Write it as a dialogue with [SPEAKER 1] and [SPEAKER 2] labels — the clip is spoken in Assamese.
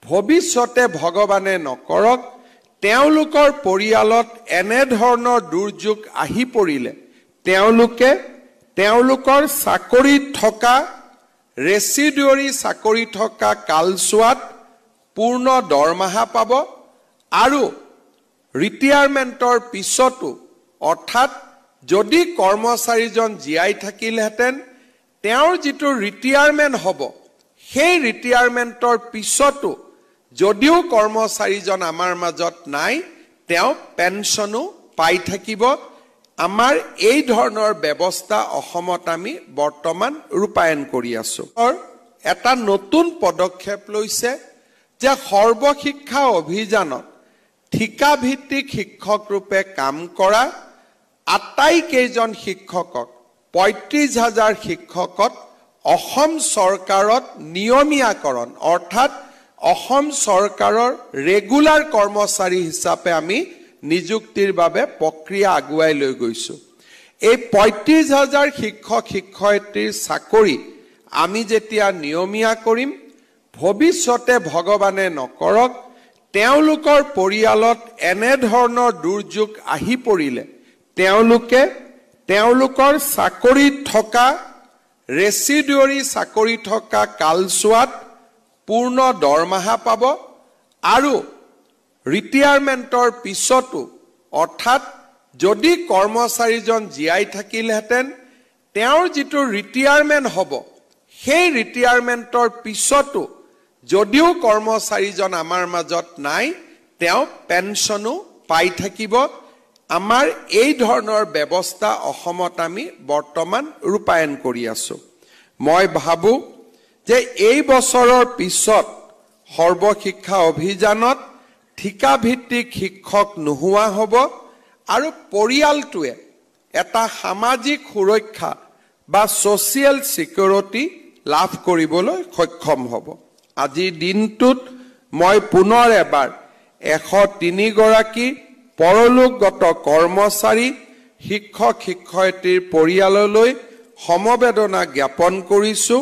[SPEAKER 1] ভৱিষ্যতে ভগৱানে নকৰক তেওঁলোকৰ পৰিয়ালত এনে ধৰণৰ দুৰ্যোগ আহি পৰিলে তেওঁলোকে তেওঁলোকৰ চাকৰিত থকা ৰেচিডুৱাৰী চাকৰি থকা কালছোৱাত পূৰ্ণ দৰমহা পাব আৰু ৰিটায়াৰমেণ্টৰ পিছতো অৰ্থাৎ যদি কৰ্মচাৰীজন জীয়াই থাকিলহেঁতেন তেওঁৰ যিটো ৰিটায়াৰমেণ্ট হ'ব সেই ৰিটায়াৰমেণ্টৰ পিছতো যদিও কৰ্মচাৰীজন আমাৰ মাজত নাই তেওঁ পেনশনো পাই থাকিব আমাৰ এই ধৰণৰ ব্যৱস্থা অসমত আমি বৰ্তমান ৰূপায়ণ কৰি আছো এটা নতুন পদক্ষেপ লৈছে যে সৰ্বশিক্ষা অভিযানত ঠিকাভিত্তিক শিক্ষক ৰূপে কাম কৰা আটাইকেইজন শিক্ষকক ৩৫,০০০ শিক্ষকত অসম চৰকাৰত নিয়মীয়াকৰণ অৰ্থাৎ অসম চৰকাৰৰ ৰেগুলাৰ কৰ্মচাৰী হিচাপে আমি নিযুক্তিৰ বাবে প্ৰক্ৰিয়া আগুৱাই লৈ গৈছো এই ৩৫,০০০ শিক্ষক শিক্ষয়িত্ৰীৰ চাকৰি আমি যেতিয়া নিয়মীয়া কৰিম ভৱিষ্যতে ভগৱানে নকৰক তেওঁলোকৰ পৰিয়ালত এনে ধৰণৰ দুৰ্যোগ আহি পৰিলে তেওঁলোকে তেওঁলোকৰ চাকৰিত থকা ৰেচিডুৱাৰী চাকৰি থকা কালছোৱাত পূৰ্ণ দৰমহা পাব আৰু ৰিটায়াৰমেণ্টৰ পিছতো অৰ্থাৎ যদি কৰ্মচাৰীজন জীয়াই থাকিলহেঁতেন তেওঁৰ যিটো ৰিটায়াৰমেণ্ট হ'ব সেই ৰিটায়াৰমেণ্টৰ পিছতো যদিও কৰ্মচাৰীজন আমাৰ মাজত নাই তেওঁ পেনশনো পাই থাকিব আমাৰ এই ধৰণৰ ব্যৱস্থা অসমত আমি বৰ্তমান ৰূপায়ণ কৰি আছো মই ভাবো যে এই বছৰৰ পিছত সৰ্বশিক্ষা অভিযানত ঠিকাভিত্তিক শিক্ষক নোহোৱা হ'ব আৰু পৰিয়ালটোৱে এটা সামাজিক সুৰক্ষা বা সোশিয়েল সিকিউৰিটি লাভ কৰিবলৈ সক্ষম হ'ব আজি দিনটোত মই পুনৰ এবাৰ ১০৩ গৰাকী পৰলোকগত কৰ্মচাৰী শিক্ষক শিক্ষয়িত্ৰীৰ পৰিয়াললৈ সমবেদনা জ্ঞাপন কৰিছো